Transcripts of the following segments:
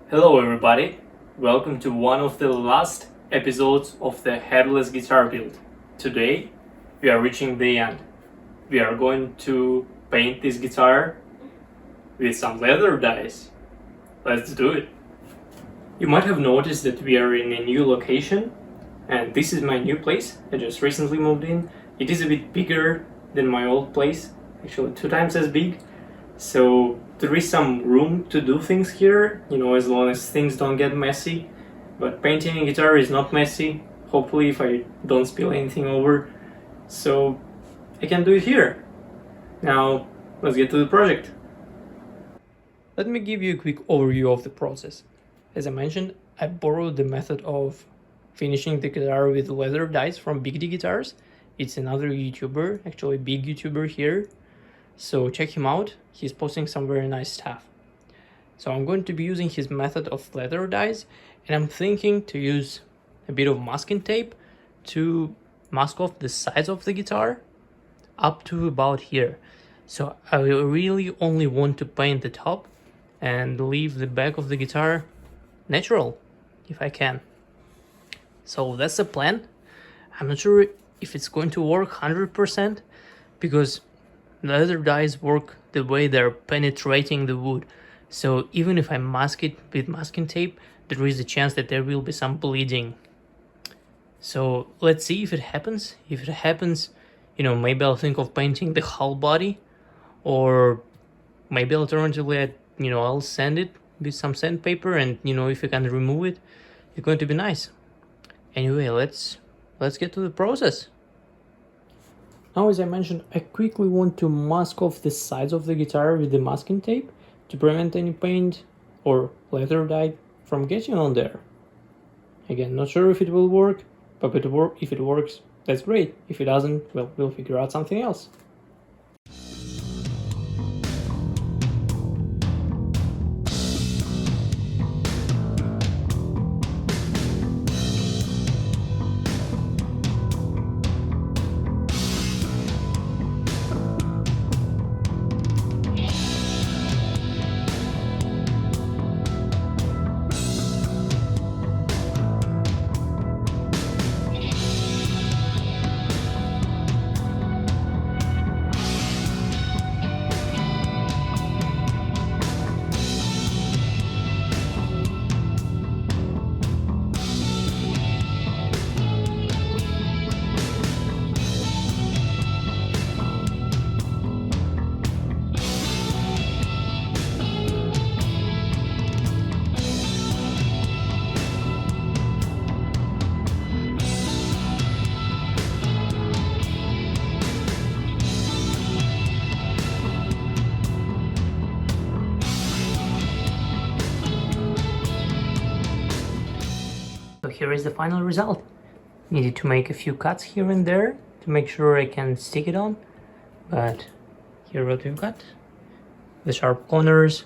Hello everybody, welcome to one of the last episodes of the Headless Guitar Build. Today we are reaching the end. We are going to paint this guitar with some leather dyes. Let's do it. You might have noticed that we are in a new location, and this is my new place. I just recently moved in. It is a bit bigger than my old place, actually 2 times as big. So there is some room to do things here, as long as things don't get messy. But painting a guitar is not messy, hopefully, if I don't spill anything over. So I can do it here. Now, let's get to the project. Let me give you a quick overview of the process. As I mentioned, I borrowed the method of finishing the guitar with leather dyes from Big D Guitars. It's another YouTuber, actually a big YouTuber here. So check him out, he's posting some very nice stuff. So I'm going to be using his method of leather dyes, and I'm thinking to use a bit of masking tape to mask off the sides of the guitar up to about here. So I really only want to paint the top and leave the back of the guitar natural, if I can. So that's the plan. I'm not sure if it's going to work 100%, because leather dyes work the way they're penetrating the wood. So even if I mask it with masking tape, there is a chance that there will be some bleeding. So let's see if it happens. If it happens, maybe I'll think of painting the whole body, or maybe alternatively, I'll sand it with some sandpaper, and if I can remove it, it's going to be nice. Anyway, let's get to the process. Now, as I mentioned, I quickly want to mask off the sides of the guitar with the masking tape to prevent any paint or leather dye from getting on there. Again, not sure if it will work, but if it works, that's great. If it doesn't, well, we'll figure out something else. So here is the final result. Needed to make a few cuts here and there to make sure I can stick it on, but here what we've got: the sharp corners,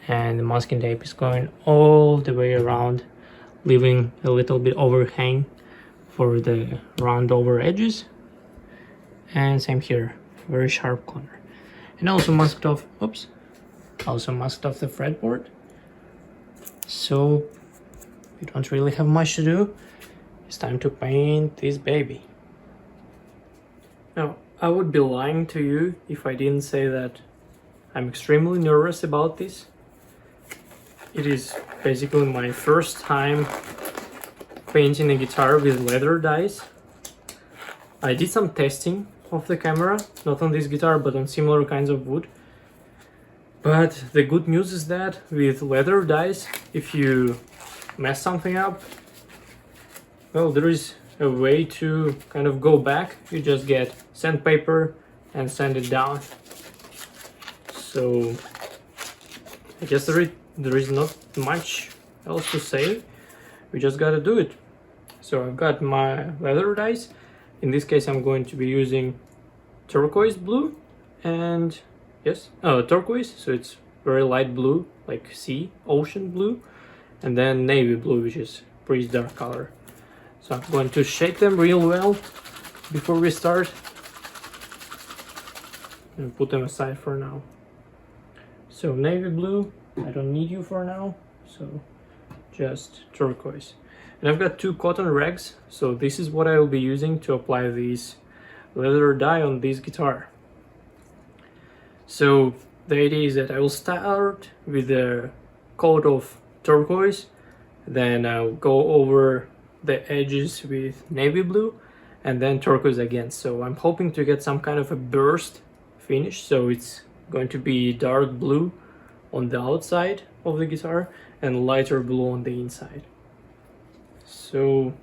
and the masking tape is going all the way around, leaving a little bit overhang for the round over edges. And same here, very sharp corner. And also masked off the fretboard. So we don't really have much to do. It's time to paint this baby. Now, I would be lying to you if I didn't say that I'm extremely nervous about this. It is basically my first time painting a guitar with leather dyes. I did some testing of the camera, not on this guitar, but on similar kinds of wood. But the good news is that with leather dyes, if you mess something up, well, there is a way to kind of go back. You just get sandpaper and sand it down. So I guess there is not much else to say. We just gotta do it. So I've got my leather dyes. In this case, I'm going to be using turquoise blue and turquoise, so it's very light blue, like sea, ocean blue, and then navy blue, which is pretty dark color. So I'm going to shake them real well before we start and put them aside for now. So navy blue, I don't need you for now. so just turquoise. And I've got 2 cotton rags, so this is what I will be using to apply this leather dye on this guitar. So the idea is that I will start with a coat of turquoise, then I'll go over the edges with navy blue, and then turquoise again. So I'm hoping to get some kind of a burst finish, so it's going to be dark blue on the outside of the guitar and lighter blue on the inside. So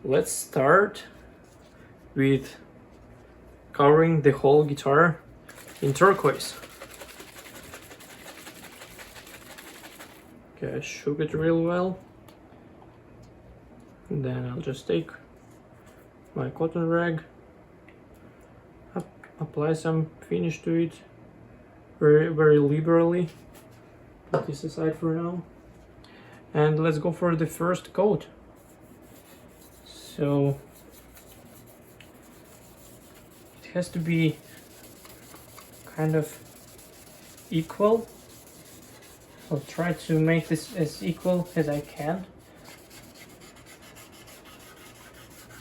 let's start with covering the whole guitar in turquoise. Okay, I shook it real well. And then I'll just take my cotton rag, apply some finish to it very liberally. Put this aside for now. And let's go for the first coat. So it has to be kind of equal. I'll try to make this as equal as I can.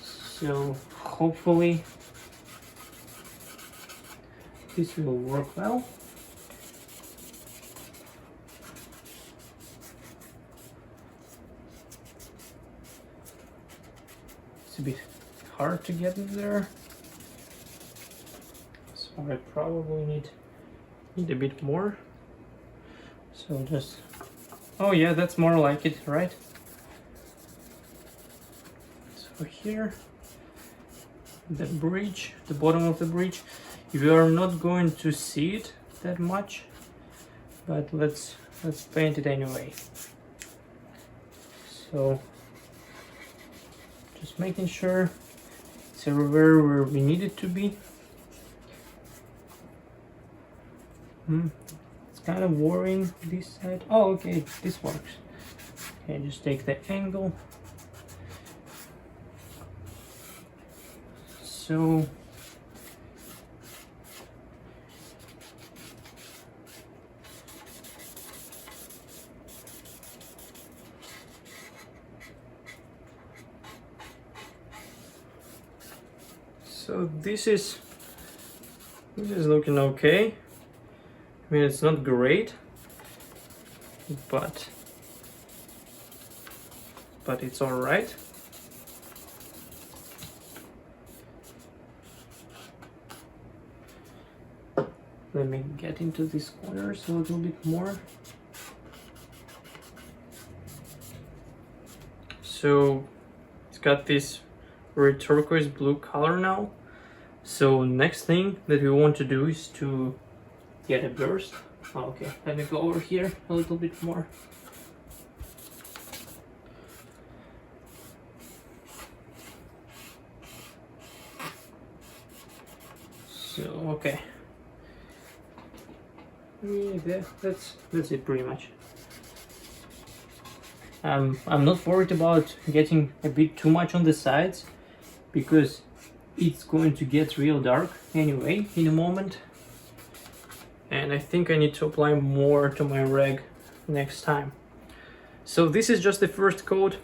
So hopefully this will work well. It's a bit hard to get in there, so I probably need a bit more. So just, oh yeah, that's more like it, right? So here, the bridge, the bottom of the bridge, you are not going to see it that much, but let's paint it anyway. So just making sure it's everywhere where we need it to be. It's kind of worrying this side. Oh, okay, this works. Okay, just take the angle. So this is looking okay. I mean, it's not great, but it's all right. Let me get into these corners a little bit more. So it's got this very turquoise blue color now. So next thing that we want to do is to get a burst. Okay, let me go over here a little bit more. So okay, yeah, that's it pretty much. I'm not worried about getting a bit too much on the sides, because it's going to get real dark anyway in a moment, and I think I need to apply more to my rag next time. So this is just the first coat.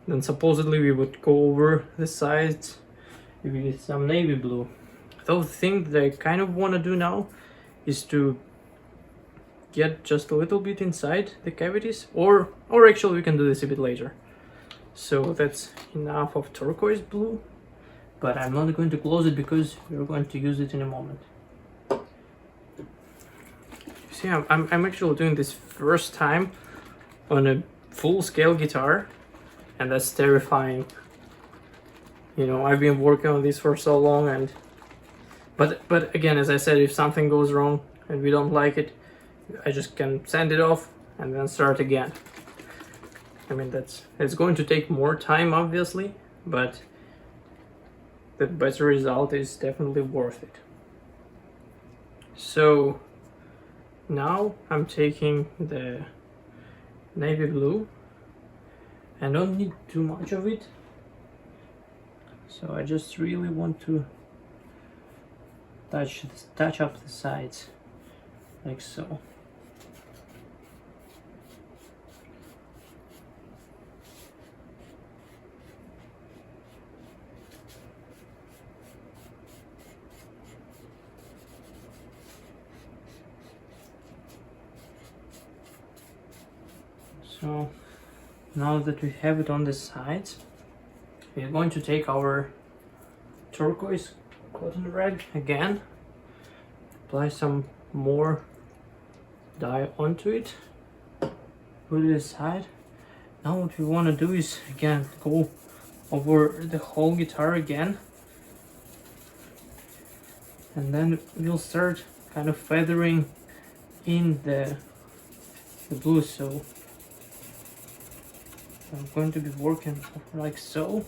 Then supposedly we would go over the sides with some navy blue. Though the thing that I kind of want to do now is to get just a little bit inside the cavities, or actually we can do this a bit later. So that's enough of turquoise blue, but I'm not going to close it because we're going to use it in a moment. See, I'm actually doing this first time on a full-scale guitar, and that's terrifying. You know, I've been working on this for so long, and but again, as I said, if something goes wrong and we don't like it, I just can send it off and then start again. I mean, it's going to take more time, obviously, but the better result is definitely worth it. So now I'm taking the navy blue. I don't need too much of it, so I just really want to touch up the sides like so. So now that we have it on the sides, we are going to take our turquoise cotton rag again, apply some more dye onto it, put it aside. Now what we want to do is again go over the whole guitar again, and then we'll start kind of feathering in the blue. So I'm going to be working like so.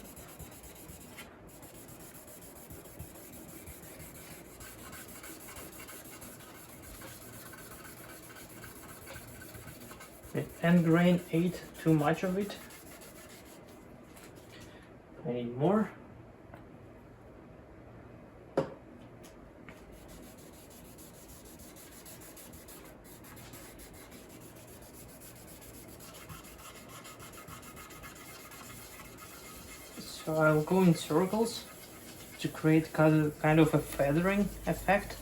The end grain ate too much of it. I need more. So I'll go in circles to create kind of a feathering effect.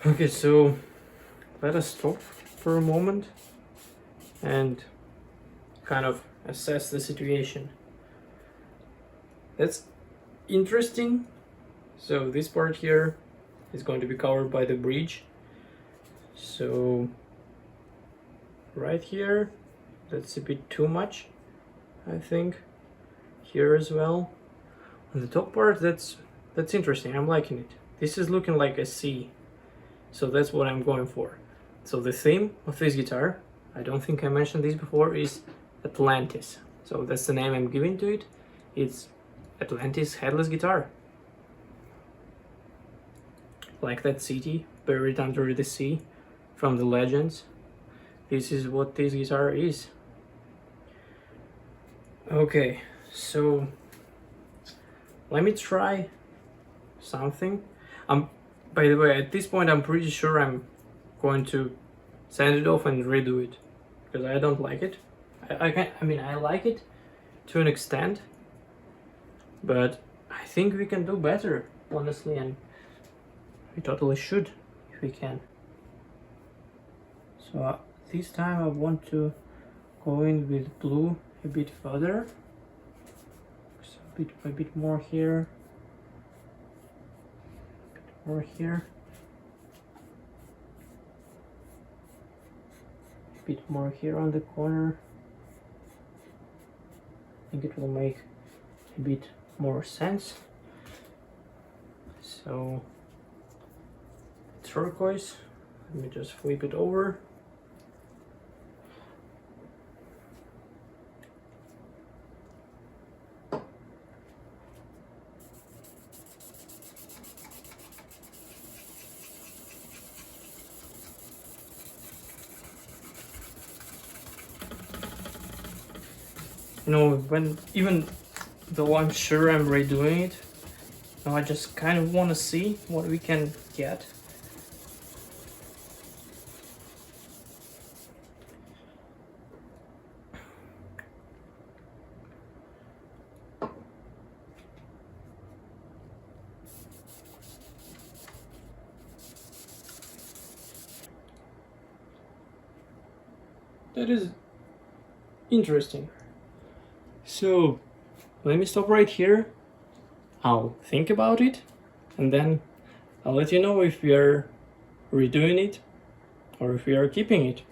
Okay, so let us stop for a moment and kind of assess the situation. That's interesting. So this part here is going to be covered by the bridge. So right here, that's a bit too much, I think. Here as well. On the top part, that's interesting. I'm liking it. This is looking like a C. So that's what I'm going for. So the theme of this guitar, I don't think I mentioned this before, is Atlantis. So that's the name I'm giving to it. It's Atlantis Headless Guitar. Like that city buried under the sea from the legends. This is what this guitar is. Okay, so let me try something. By the way, at this point I'm pretty sure I'm going to sand it off and redo it, because I don't like it. I like it to an extent, but I think we can do better, honestly, and we totally should if we can. So this time I want to go in with blue a bit further, so a bit more here, a bit more here, a bit more here on the corner. I think it will make a bit more sense. So turquoise, let me just flip it over. You know, even though I'm sure I'm redoing it, I just kind of want to see what we can get. That is interesting. So let me stop right here. I'll think about it, and then I'll let you know if we are redoing it or if we are keeping it.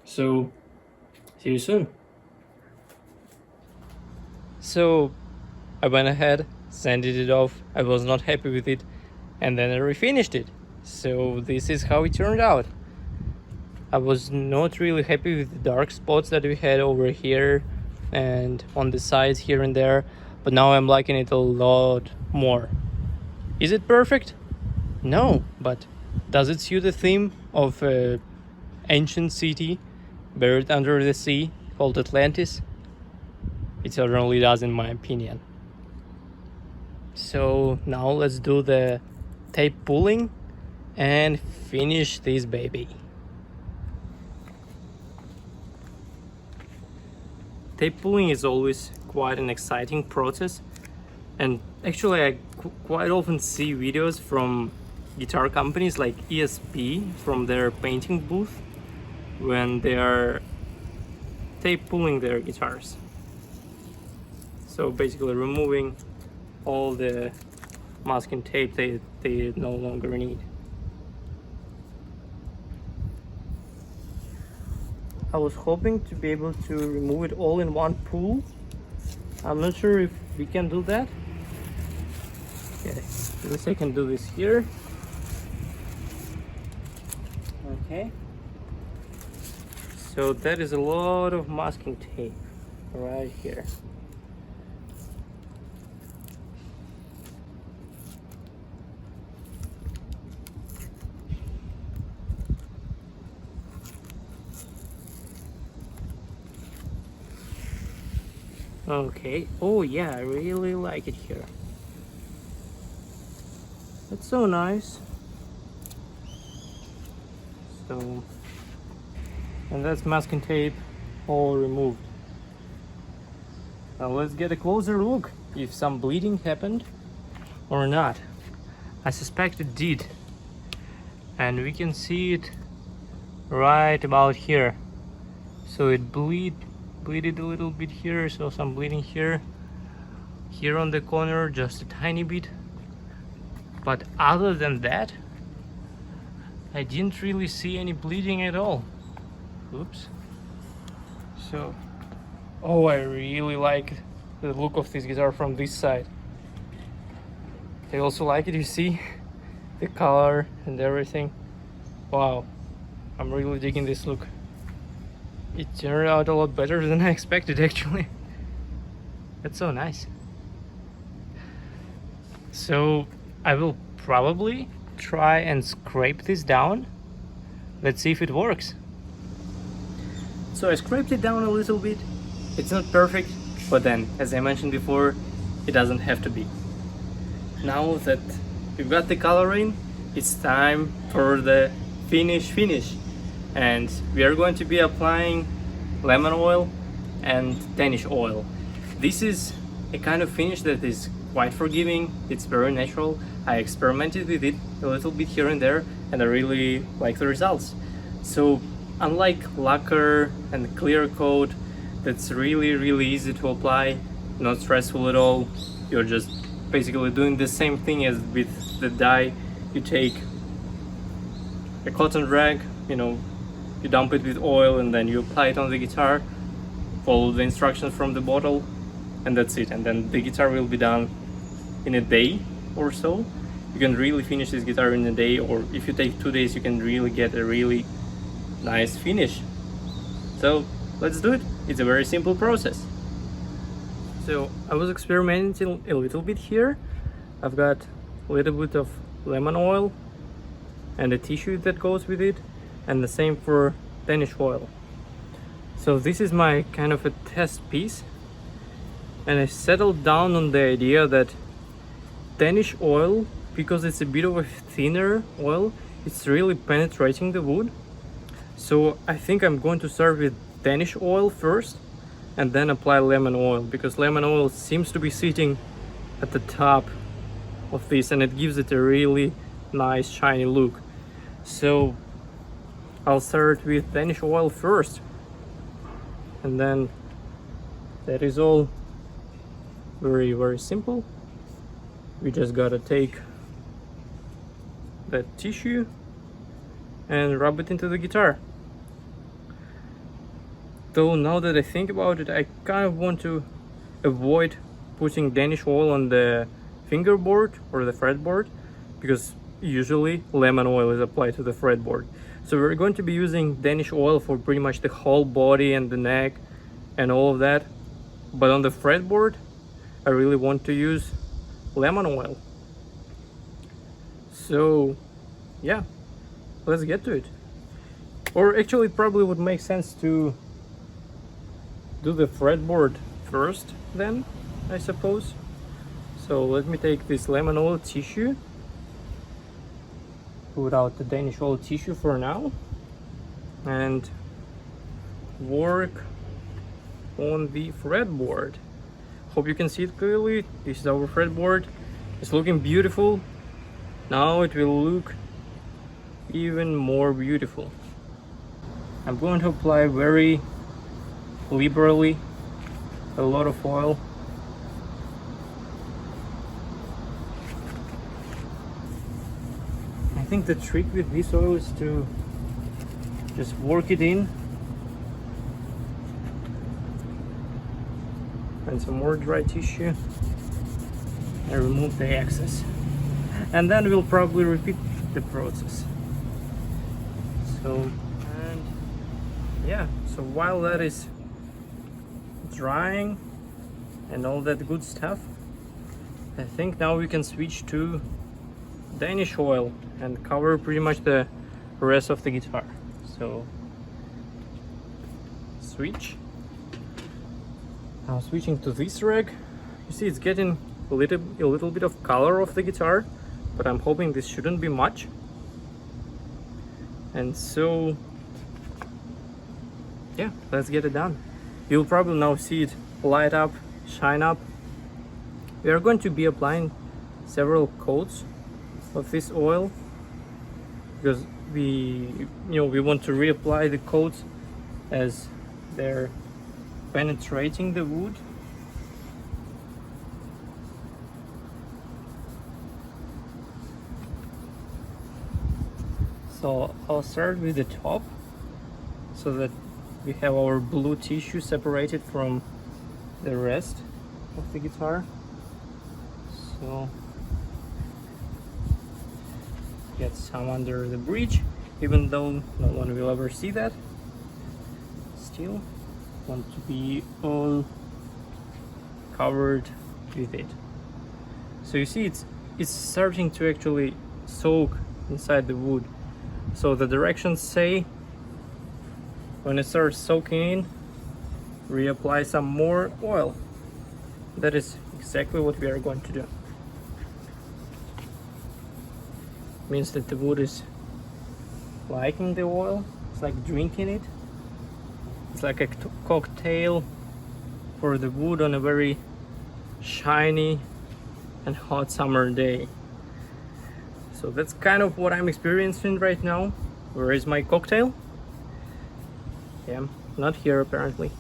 So see you soon. So I went ahead, sanded it off. I was not happy with it, and then I refinished it. So this is how it turned out. I was not really happy with the dark spots that we had over here and on the sides here and there, but now I'm liking it a lot more. Is it perfect? No, but does it suit the theme of an ancient city buried under the sea called Atlantis? It certainly does, in my opinion. So now let's do the tape pulling and finish this baby. Tape pulling is always quite an exciting process, and actually I quite often see videos from guitar companies like ESP from their painting booth when they are tape pulling their guitars. So basically removing all the masking tape they no longer need. I was hoping to be able to remove it all in one pull. I'm not sure if we can do that. Okay, at least I can do this here. Okay. So that is a lot of masking tape right here. Okay, oh yeah, I really like it here. It's so nice. So, and that's masking tape all removed. Now let's get a closer look if some bleeding happened or not. I suspect it did. And we can see it right about here. So it bleeded a little bit here, so some bleeding here. Here on the corner, just a tiny bit. But other than that, I didn't really see any bleeding at all. Oops. So, oh, I really like the look of this guitar from this side. I also like it, you see, the color and everything. Wow, I'm really digging this look. It turned out a lot better than I expected, actually. That's so nice. So I will probably try and scrape this down. Let's see if it works. So I scraped it down a little bit. It's not perfect, but then, as I mentioned before, it doesn't have to be. Now that we've got the color in, it's time for the finish. And we are going to be applying lemon oil and Danish oil. This is a kind of finish that is quite forgiving. It's very natural. I experimented with it a little bit here and there, and I really like the results. So unlike lacquer and clear coat, that's really easy to apply, not stressful at all. You're just basically doing the same thing as with the dye. You take a cotton rag, you dump it with oil and then you apply it on the guitar, follow the instructions from the bottle, and that's it. And then the guitar will be done in a day or so. You can really finish this guitar in a day, or if you take 2 days, you can really get a really nice finish. So let's do it. It's a very simple process. So I was experimenting a little bit here. I've got a little bit of lemon oil and a tissue that goes with it, and the same for Danish oil. So this is my kind of a test piece, and I settled down on the idea that Danish oil, because it's a bit of a thinner oil, it's really penetrating the wood. So I think I'm going to start with Danish oil first and then apply lemon oil, because lemon oil seems to be sitting at the top of this and it gives it a really nice shiny look. So I'll start with Danish oil first, and then that is all very simple. We just gotta take that tissue and rub it into the guitar. Though now that I think about it, I kind of want to avoid putting Danish oil on the fingerboard or the fretboard, because usually lemon oil is applied to the fretboard. So we're going to be using Danish oil for pretty much the whole body and the neck and all of that. But on the fretboard, I really want to use lemon oil. So yeah, let's get to it. Or actually it probably would make sense to do the fretboard first then, I suppose. So let me take this lemon oil tissue, put out the Danish oil tissue for now, and work on the fretboard. Hope you can see it clearly. This is our fretboard. It's looking beautiful. Now it will look even more beautiful. I'm going to apply very liberally a lot of oil. I think the trick with this oil is to just work it in, and some more dry tissue, and remove the excess, and then we'll probably repeat the process. So, and yeah, so while that is drying and all that good stuff, I think now we can switch to Danish oil and cover pretty much the rest of the guitar. So switch. Now switching to this rag, you see it's getting a little bit of color of the guitar, but I'm hoping this shouldn't be much. And so yeah, let's get it done. You'll probably now see it light up, shine up. We are going to be applying several coats of this oil because we want to reapply the coats as they're penetrating the wood. So I'll start with the top so that we have our blue tissue separated from the rest of the guitar. So get some under the bridge, even though no one will ever see that. Still want to be all covered with it. So you see it's starting to actually soak inside the wood. So the directions say when it starts soaking in, reapply some more oil. That is exactly what we are going to do. Means that the wood is liking the oil. It's like drinking it. It's like a cocktail for the wood on a very shiny and hot summer day. So that's kind of what I'm experiencing right now. Where is my cocktail? Yeah, not here apparently.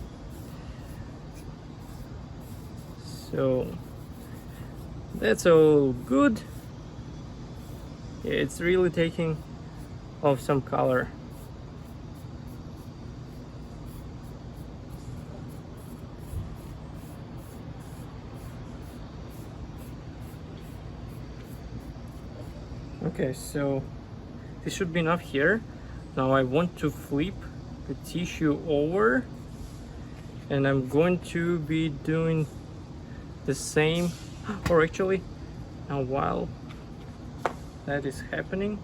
So that's all good. Yeah, it's really taking off some color. Okay, so this should be enough here. Now I want to flip the tissue over, and I'm going to be doing the same, or actually now while that is happening,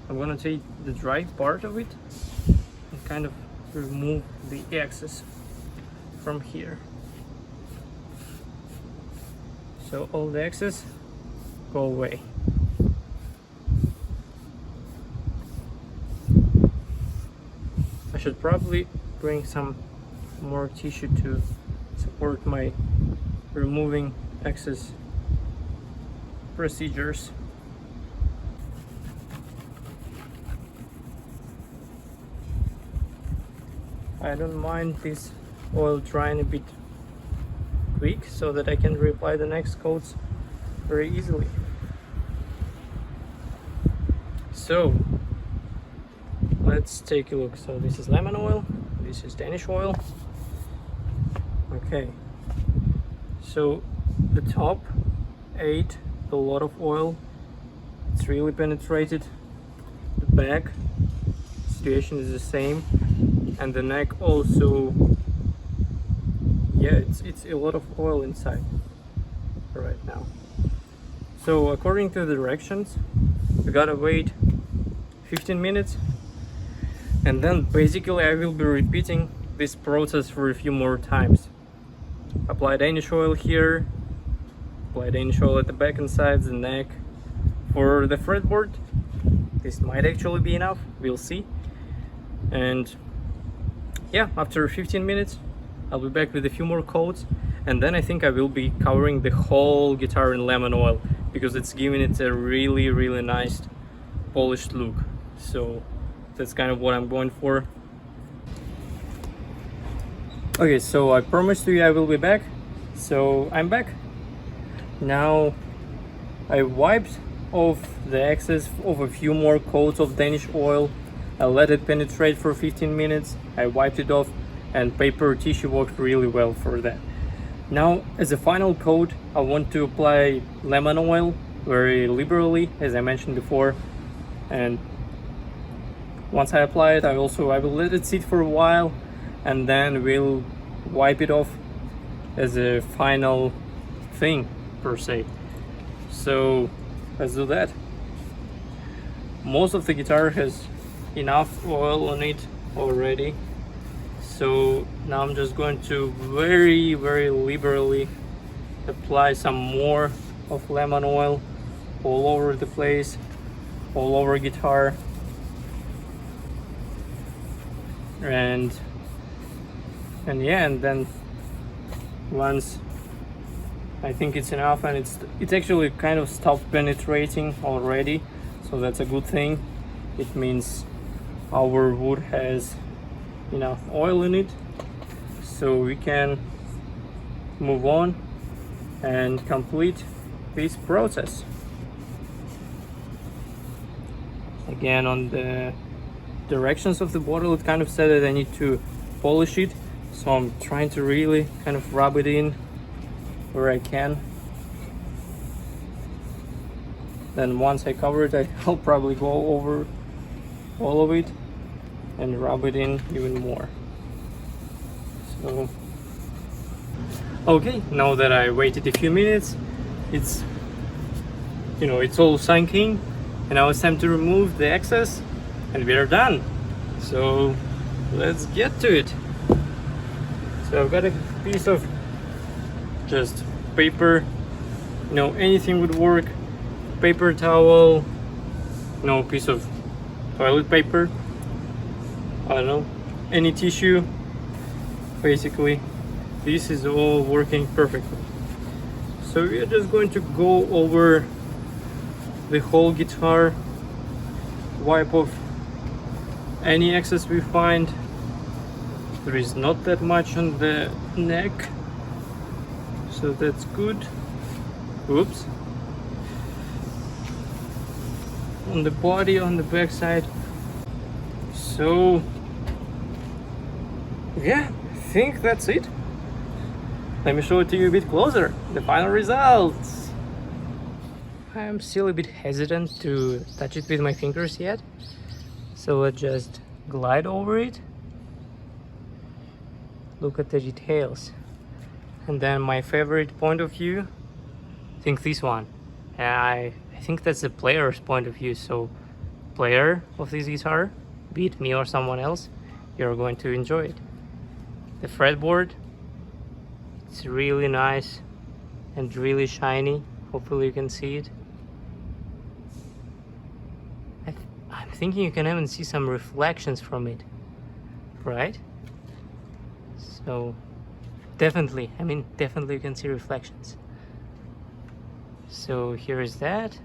I'm gonna take the dry part of it and kind of remove the excess from here. So all the excess go away. I should probably bring some more tissue to support my removing excess procedures. I don't mind this oil drying a bit quick so that I can reapply the next coats very easily. So let's take a look. So this is lemon oil, this is Danish oil. Okay, so the top ate a lot of oil. It's really penetrated. The back situation is the same, and the neck also. Yeah, it's a lot of oil inside right now. So according to the directions, we gotta wait 15 minutes, and then basically I will be repeating this process for a few more times. Apply Danish oil here, apply Danish oil at the back and sides, the neck. For the fretboard, this might actually be enough, we'll see. And yeah, after 15 minutes I'll be back with a few more coats, and then I think I will be covering the whole guitar in lemon oil, because it's giving it a really nice polished look. So that's kind of what I'm going for. Okay, so I promised you I will be back, so I'm back. Now I wiped off the excess of a few more coats of Danish oil. I let it penetrate for 15 minutes. I wiped it off, and paper tissue worked really well for that. Now, as a final coat, I want to apply lemon oil very liberally, as I mentioned before. And once I apply it, I will let it sit for a while, and then we'll wipe it off as a final thing, per se. So let's do that. Most of the guitar has enough oil on it already, so now I'm just going to very liberally apply some more of lemon oil all over the place, all over guitar. And yeah, and then once I think it's enough, and it's actually kind of stopped penetrating already, so that's a good thing. It means our wood has enough oil in it, so we can move on and complete this process. Again, on the directions of the bottle, it kind of said that I need to polish it, so I'm trying to really kind of rub it in where I can. Then once I cover it, I'll probably go over all of it and rub it in even more. So okay, now that I waited a few minutes, it's all sunk in, and now it's time to remove the excess, and we are done. So let's get to it. So I've got a piece of just paper, anything would work. Paper towel, piece of toilet paper, I don't know, any tissue. Basically, this is all working perfectly. So we are just going to go over the whole guitar, wipe off any excess we find. There is not that much on the neck, so that's good. Oops. On the body, on the back side. So yeah, I think that's it. Let me show it to you a bit closer, the final results. I'm still a bit hesitant to touch it with my fingers yet, so let's just glide over it. Look at the details. And then my favorite point of view, I think this one. I think that's the player's point of view, so player of this guitar, be it me or someone else, you're going to enjoy it. The fretboard, it's really nice and really shiny. Hopefully you can see it. I'm thinking you can even see some reflections from it, right? So definitely you can see reflections. So here is that,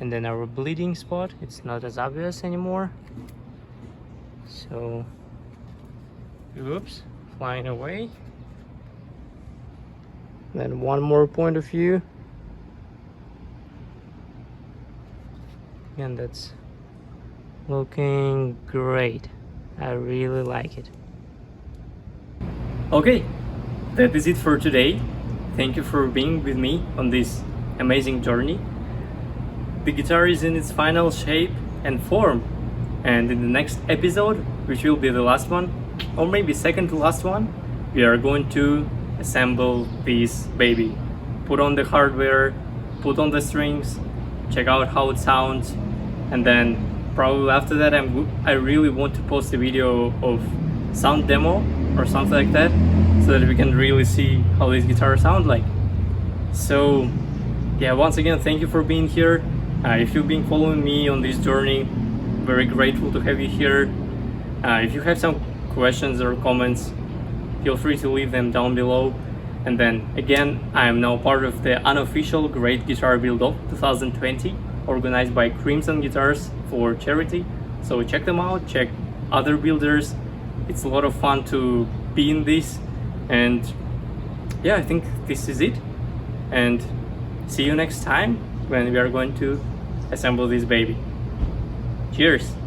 and then our bleeding spot, it's not as obvious anymore. So oops, flying away. Then one more point of view, and that's looking great. I really like it. Okay, that is it for today. Thank you for being with me on this amazing journey. The guitar is in its final shape and form, and in the next episode, which will be the last one, or maybe second to last one, we are going to assemble this baby, put on the hardware, put on the strings, check out how it sounds, and then probably after that I really want to post a video of sound demo or something like that, so that we can really see how this guitar sounds like. So yeah, once again, thank you for being here. If you've been following me on this journey, very grateful to have you here. If you have some questions or comments, feel free to leave them down below. And then again, I am now part of the unofficial Great Guitar Build of 2020, organized by Crimson Guitars for charity. So check them out, check other builders. It's a lot of fun to be in this. And yeah, I think this is it. And see you next time when we are going to assemble this baby. Cheers!